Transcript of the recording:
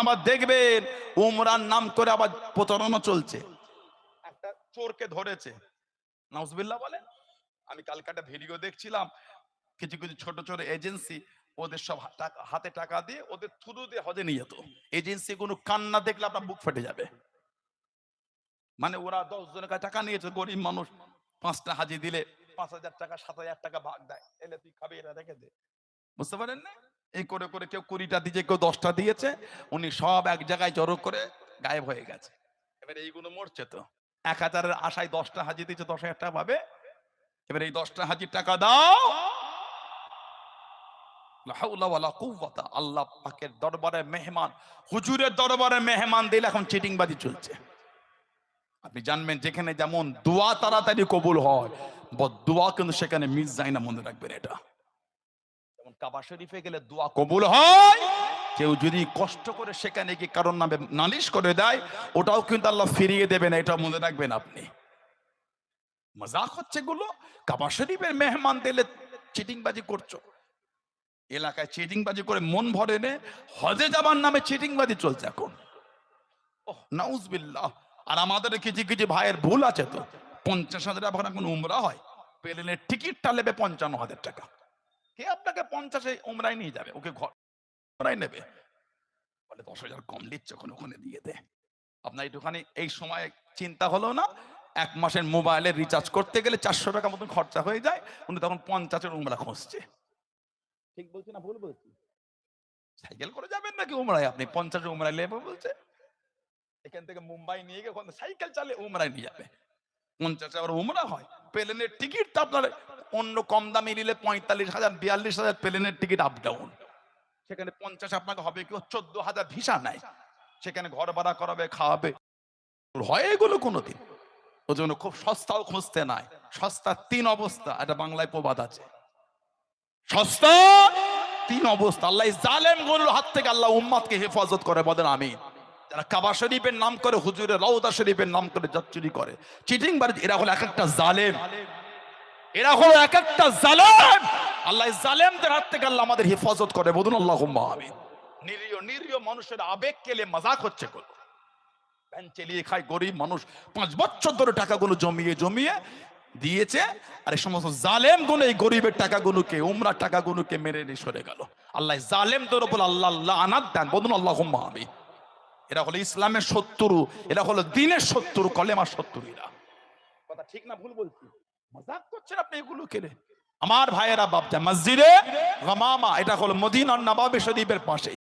আবার দেখবেন উমরার নাম করে আবার প্রতারণা চলছে। একটা চোরকে ধরেছে, নাউজুবিল্লাহ বলেন। আমি কালকে একটা ভিডিও দেখছিলাম, কিছু কিছু ছোট ছোট এজেন্সি ওদের সব হাতে টাকা দিয়ে ওদের থ্রু দিয়ে হজে নিয়ে যেত। এজেন্সি কোনো কান্না দেখলে আপনার বুক ফেটে যাবে। মানে ওরা 10 জনের কাছে টাকা নিয়েছে, গরিব মানুষ 5টা হাজি দিলে 5,000 টাকা 7,000 টাকা ভাগ দেয়, এলে তুই খাবি, এরা রেখে দে। বুঝতে পারেন না? এই করে করে কেউ 20টা দিয়েছে, কেউ 10টা দিয়েছে, উনি সব এক জায়গায় জড়ো করে গায়েব হয়ে গেছে। এবারে এইগুলো মরছে তো, 1000-এর আশায় 10টা হাজি দিয়েছে, 10,000 টাকা পাবে। এবার এই 10টা হাজির টাকা দাও, লা হাওলা ওয়ালা কুওয়াতা, আল্লাহ পাকের দরবারে মেহমান, হুজুরের দরবারে মেহমান দিলে এখন চিটিংবাজি চলছে। আপনি জানবেন যেখানে যেমন দোয়া তাড়াতাড়ি কবুল হয়, বদদোয়া কিন্তু সেখানে মিস যায় না, মনে রাখবেন এটা। যেমন কাবা শরীফে গেলে দোয়া কবুল হয়, কেউ যদি কষ্ট করে সেখানে গিয়ে কারোর নামে নালিশ করে দেয়, ওটাও কিন্তু আল্লাহ ফিরিয়ে দেবেন, এটা মনে রাখবেন আপনি। মজাক হচ্ছে গুলো। কাবা শরীফের মেহমান দিলে চিটিংবাজি করছো, এলাকায় চিটিংবাজি করে মন ভরে নে, হজে যাবার নামে চিটিংবাজি চলছে এখন। ওহ নাউজুবিল্লাহ। আর আমাদের কিছু কিছু ভাইয়ের ভুল আছে তো, 50,000 টাকা এখন উমরা হয়, প্লেনের টিকিটটা নেবে 55,000 টাকা। কে আপনাকে 50-এ উমরায় নিয়ে যাবে? ওকে ঘরে নেবে, বলে 10,000 কম দিচ্ছে, ওখানে দিয়ে দে। আপনার একটুখানি এই সময় চিন্তা হলো না, 1 মাসের মোবাইলে রিচার্জ করতে গেলে 400 টাকা মতন খরচা হয়ে যায়, উনি তখন 50-এর উমরা খুঁজছে। ঠিক বলছি না ভুল বলছি? সাইকেল করে যাবেন নাকি উমরায়? আপনি 50-এর উমরায় নেবে বলছে। এখান থেকে মুম্বাই নিয়ে গিয়ে ওখানে সাইকেল চালিয়ে উমরায় নিয়ে যাবে। 50 উমরা হয়, প্লেনের টিকিট তো আপনার অন্য কম দামি নিলে 45,000 42,000 প্লেনের টিকিট আপ ডাউন, সেখানে 50 আপনাকে হবে কি 14,000 ভিসা নেয়, সেখানে ঘর ভাড়া করাবে, খাওয়াবে। হয় এগুলো কোনোদিন? ওই জন্য খুব সস্তাও খুঁজতে নাই, সস্তা 3 অবস্থা, এটা বাংলায় প্রবাদ আছে, সস্তা 3 অবস্থা। আল্লাহ জালেম গুলোর হাত থেকে আল্লাহ উম্মতকে হেফাজত করে, বলেন আমিন। যারা কাবা শরীফের নাম করে, হুজুরের রওজা শরীফের নাম করে চুরি করে, চিটিংবাজ, এরা হলো এক একটা জালেম, এরা হলো এক একটা জালেম। আল্লাহ জালেমদের হাত থেকে আল্লাহ আমাদের হেফাজত করে, বলুন আল্লাহুম্মা আমিন। নিরীহ নিরীহ মানুষের আবেগ কেলে মজাক হচ্ছে গুলো। ভ্যান চালিয়ে খায় গরিব মানুষ, 5 বছর ধরে টাকাগুলো জমিয়ে জমিয়ে দিয়েছে, আর এই সমস্ত জালেম গুলো এই গরিবের টাকাগুলোকে, উমরার টাকাগুলোকে মেরে নিয়ে সরে গেল। আল্লাহ জালেমদের উপর আল্লাহ লানাত দেন, বলুন আল্লাহুম্মা আমিন। এরা হলো ইসলামের শত্রু, এরা হলো দ্বীনের শত্রু, কলেমার শত্রু। এরা কথা ঠিক না ভুল বলছি? মজাক করছেন আপনি এগুলো কেড়ে। আমার ভাইয়েরা বাপজা, মসজিদে গামামা, এটা হলো মদিনার নববী শরীফের পাশে।